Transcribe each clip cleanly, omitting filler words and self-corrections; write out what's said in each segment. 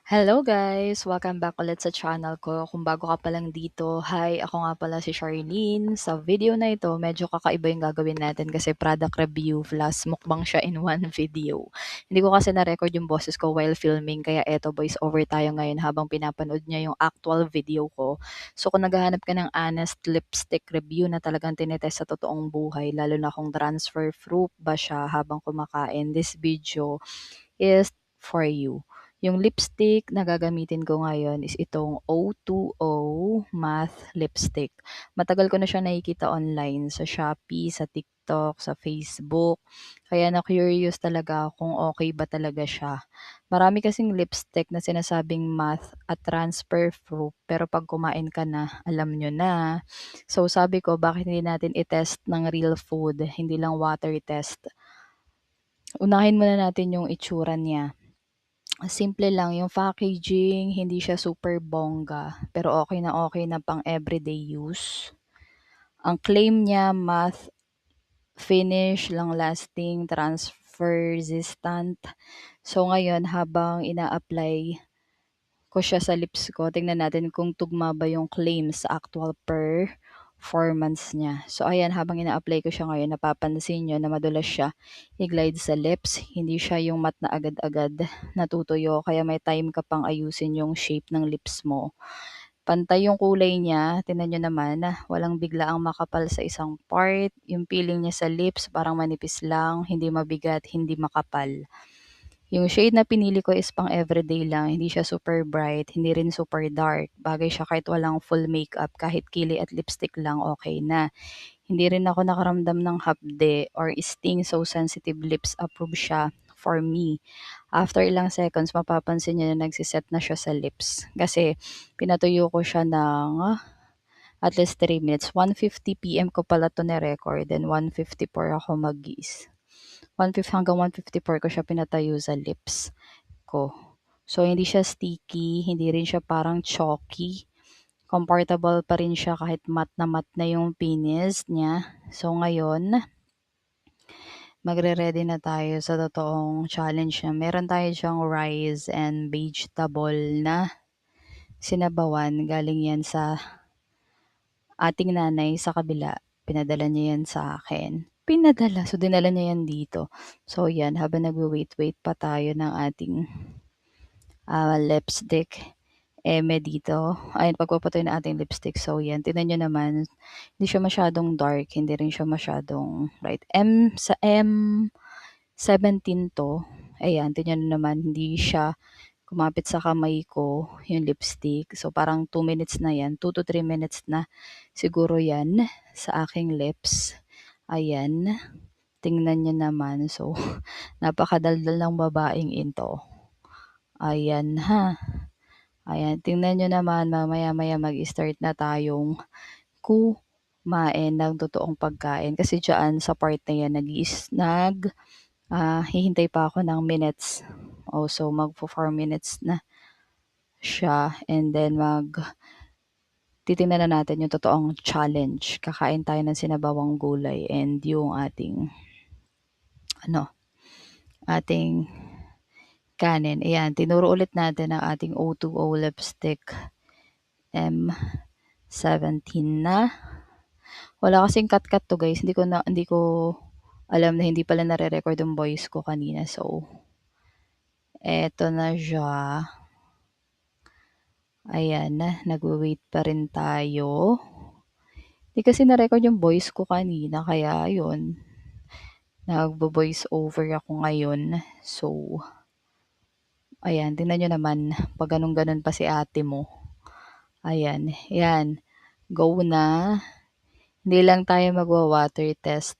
Hello guys! Welcome back ulit sa channel ko. Kung bago ka pa lang dito, hi! Ako nga pala si Charlene. Sa video na ito, medyo kakaiba yung gagawin natin kasi product review plus mukbang siya in one video. Hindi ko kasi na-record yung boses ko while filming, kaya eto voice over tayo ngayon habang pinapanood niya yung actual video ko. So kung naghahanap ka ng honest lipstick review na talagang tinetest sa totoong buhay, lalo na kung transfer proof ba siya habang kumakain, this video is for you. Yung lipstick na gagamitin ko ngayon is itong O2O Matte Lipstick. Matagal ko na siya nakikita online sa Shopee, sa TikTok, sa Facebook. Kaya na-curious talaga kung okay ba talaga siya. Marami kasing lipstick na sinasabing matte at transfer proof pero pag kumain ka na, alam nyo na. So sabi ko, bakit hindi natin i-test ng real food, hindi lang water test. Unahin muna natin yung itsura niya. Simple lang yung packaging, hindi siya super bongga, pero okay na pang everyday use. Ang claim niya, matte finish, long lasting, transfer resistant. So ngayon habang ina-apply ko siya sa lips ko, tingnan natin kung tugma ba yung claim sa actual performance niya. So ayan, habang ina-apply ko siya ngayon, napapansin niyo na madulas siya i-glide sa lips. Hindi siya yung matte na agad-agad natutuyo, kaya may time ka pang ayusin yung shape ng lips mo. Pantay yung kulay niya, tingnan niyo naman, walang biglaang makapal sa isang part. Yung feeling niya sa lips parang manipis lang, hindi mabigat, hindi makapal. Yung shade na pinili ko is pang everyday lang, hindi siya super bright, hindi rin super dark. Bagay siya kahit walang full makeup, kahit kilay at lipstick lang okay na. Hindi rin ako nakaramdam ng hapde or sting, so sensitive lips approve siya for me. After ilang seconds, mapapansin niyo na nagsiset na siya sa lips. Kasi pinatuyo ko siya ng at least 3 minutes. 1:50 p.m. ko pala to ni-record, then 1:54 ako mag-gis. 1:50 hanggang 1:54 ko siya pinatayo sa lips ko. So, hindi siya sticky, hindi rin siya parang chalky. Comfortable pa rin siya kahit matte na yung finish niya. So, ngayon, magre-ready na tayo sa totoong challenge niya. Meron tayo siyang rice and vegetable na sinabawan. Galing yan sa ating nanay sa kabila. Pinadala niya yan sa akin. Pinadala. So, dinala niya yan dito. So, yan. Habang nagwe-wait-wait pa tayo ng ating lipstick eme dito. Ayun, pagpapatuloy na ating lipstick. So, yan. Tignan nyo naman. Hindi siya masyadong dark. Hindi rin siya masyadong light. Sa M17 to. Ayan, tignan nyo naman. Hindi siya kumapit sa kamay ko yung lipstick. So, parang 2 minutes na yan. 2 to 3 minutes na siguro yan sa aking lips. Ayan. Tingnan nyo naman. So, napakadaldal ng babaeng ito. Ayan ha. Ayan, tingnan nyo naman, mamaya-maya mag-start na tayong kumain ng totoong pagkain. Kasi dyan sa part na yan, hihintay pa ako ng minutes. So mag 4 minutes na siya. And then titingnan na natin yung totoong challenge. Kakain tayo ng sinabawang gulay and yung ating kanin. Ayan, tinuro ulit natin ang ating O2O lipstick M17 na. Wala kasing cut-cut to guys. Hindi ko alam na hindi pala nare-record yung voice ko kanina. So, eto na siya. Ayan, nagwe-wait pa rin tayo. Hindi kasi na-record yung voice ko kanina. Kaya, yun. Nagbo-voice over ako ngayon. So, ayan. Tingnan nyo naman. Pag ganun-ganun pa si ate mo. Ayan. Ayan. Go na. Hindi lang tayo magwa-water test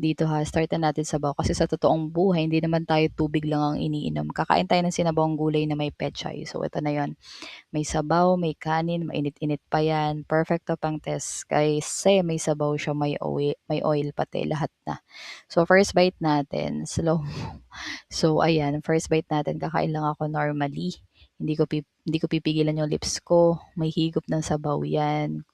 dito ha. Start na natin sabaw. Kasi sa totoong buhay, hindi naman tayo tubig lang ang iniinom. Kakain tayo ng sinabawang gulay na may pechay. So, ito na yon. May sabaw, may kanin, mainit-init pa yan. Perfect to pang test. Kasi may sabaw siya, may oil pati, lahat na. So, first bite natin, slow. So, ayan, first bite natin, kakain lang ako normally. Hindi ko pipigilan yung lips ko. May higop ng sabaw yan.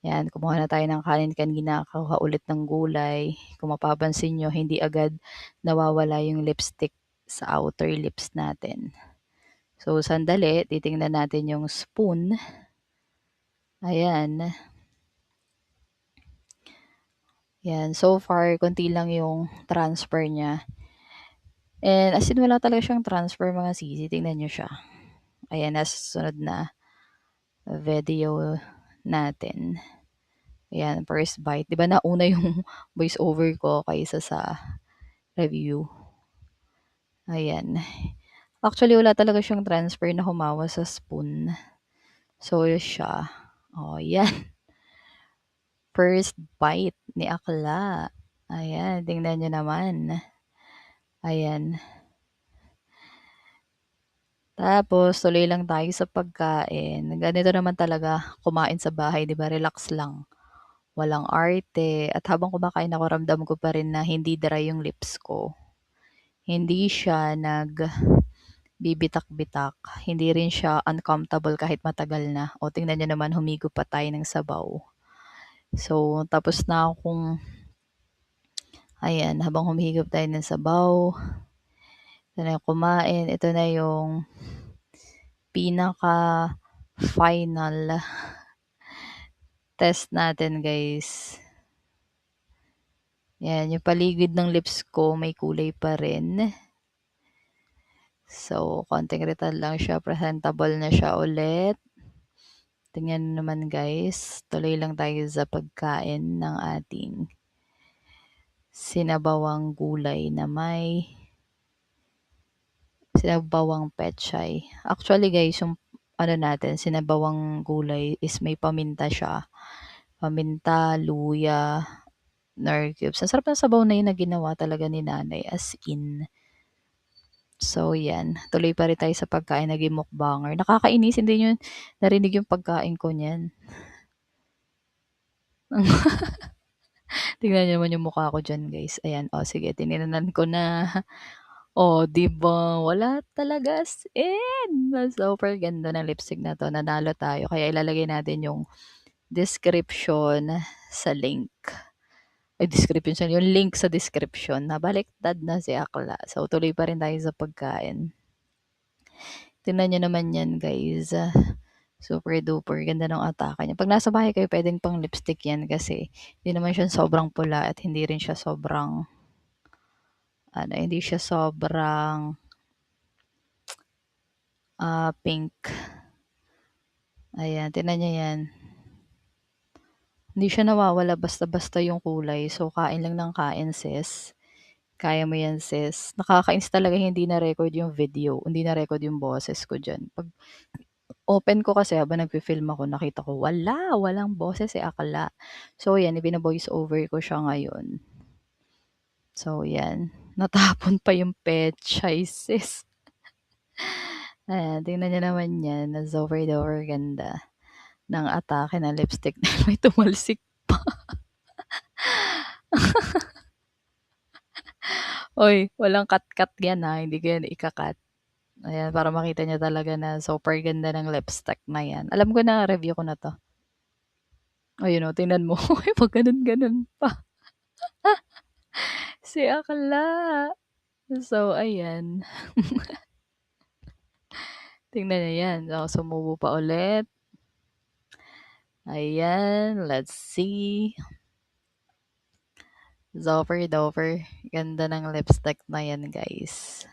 Yan, kumuha na tayo ng kanin kanina, kuha ulit ng gulay. Kung mapapansin nyo, hindi agad nawawala yung lipstick sa outer lips natin. So, sandali, titingnan natin yung spoon. Ayan. Yan. So far, konti lang yung transfer niya. And as in, wala talaga siyang transfer mga sisi. Tingnan nyo siya. Ayan, nasa susunod na video natin. Ayan, first bite. Di ba nauna yung voice over ko kaysa sa review? Ayan. Actually, wala talaga siyang transfer na humawa sa spoon. So, siya. Oh, yan. First bite ni Akla. Ayan, tingnan nyo naman. Ayan. Tapos, tuloy lang tayo sa pagkain. Ganito naman talaga kumain sa bahay, di ba? Relax lang. Walang arte. At habang kumakain ako, ramdam ko pa rin na hindi dry yung lips ko. Hindi siya bibitak-bitak. Hindi rin siya uncomfortable kahit matagal na. O tingnan nyo naman, humigo pa tayo ng sabaw. So, tapos na akong, ayan, habang humihigop tayo ng sabaw, ito na yung kumain. Ito na yung pinaka-final test natin, guys. Yan, yung paligid ng lips ko may kulay pa rin. So, konting rital lang siya. Presentable na siya ulit. Tingnan naman guys. Tuloy lang tayo sa pagkain ng ating sinabawang gulay na may sinabawang pechay. Actually guys, yung ano natin, sinabawang gulay is may paminta siya. Paminta, luya, nor cubes. Ang sarap ng sabaw na yun na ginawa talaga ni nanay, as in. So, yan. Tuloy pa rin tayo sa pagkain, naging mukbanger. Nakakainis, hindi nyo narinig yung pagkain ko niyan. Tingnan niyo naman yung mukha ko dyan, guys. Ayan, o sige, tininanan ko na. O, di ba? Wala talaga as in. Super ganda ng lipstick na to. Nanalo tayo. Kaya ilalagay natin yung description sa link. Ay, description, yung link sa description. Nabaliktad na si Akla. So, tuloy pa rin tayo sa pagkain. Tingnan nyo naman yan, guys. Super duper ganda ng atake niya. Pag nasa bahay kayo, pwedeng pang lipstick yan kasi hindi naman siya sobrang pula at hindi rin siya sobrang hindi siya sobrang pink. Ayan, tingnan niyo yan. Hindi siya nawawala basta-basta yung kulay. So, kain lang ng kain, sis. Kaya mo yan, sis. Nakakainis talaga hindi na-record yung video. Hindi na-record yung boses ko dyan. Pag open ko kasi habang nagfi-film ako, nakita ko, walang boses Akala. So, yan, ibina-voice over ko siya ngayon. So, yan. Natapon pa yung pechay, sis. Ayan, tingnan niyo naman yan. Na over ganda ng atake ng lipstick na may tumalsik pa. Oy, walang cut-cut yan ha. Hindi ko yan ikakat. Ayan, para makita niyo talaga na super ganda ng lipstick na yan. Alam ko na, review ko na to. Ayun o, tingnan mo. Pag ganun-ganun pa. Si Akla. So, ayan. Tingnan niyo yan. So, sumubo pa ulit. Ayan, let's see. Zover. Ganda ng lipstick na yan, guys.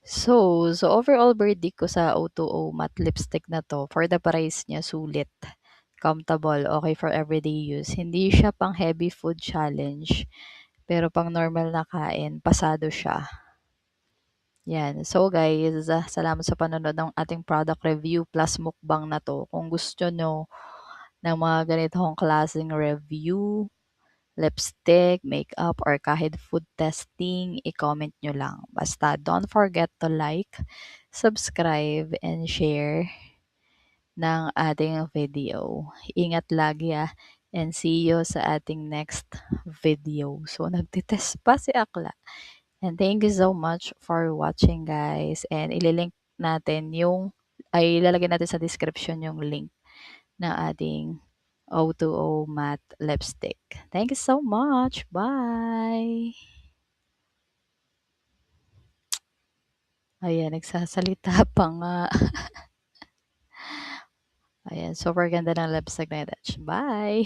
So overall verdict ko sa O2O matte lipstick na to, for the price niya, sulit. Comfortable, okay for everyday use. Hindi siya pang heavy food challenge, pero pang normal na kain, pasado siya. Yan. So guys, salamat sa panonood ng ating product review plus mukbang na to. Kung gusto nyo ng mga ganitong klaseng review, lipstick, makeup, or kahit food testing, i-comment nyo lang. Basta don't forget to like, subscribe, and share ng ating video. Ingat lagi and see you sa ating next video. So, nagtitest pa si Akla. And thank you so much for watching, guys. And ililink natin ilalagay natin sa description yung link na ating O2O matte lipstick. Thank you so much. Bye! Ayan, nagsasalita pa nga. Ayan, super ganda ng lipstick na ito. Bye!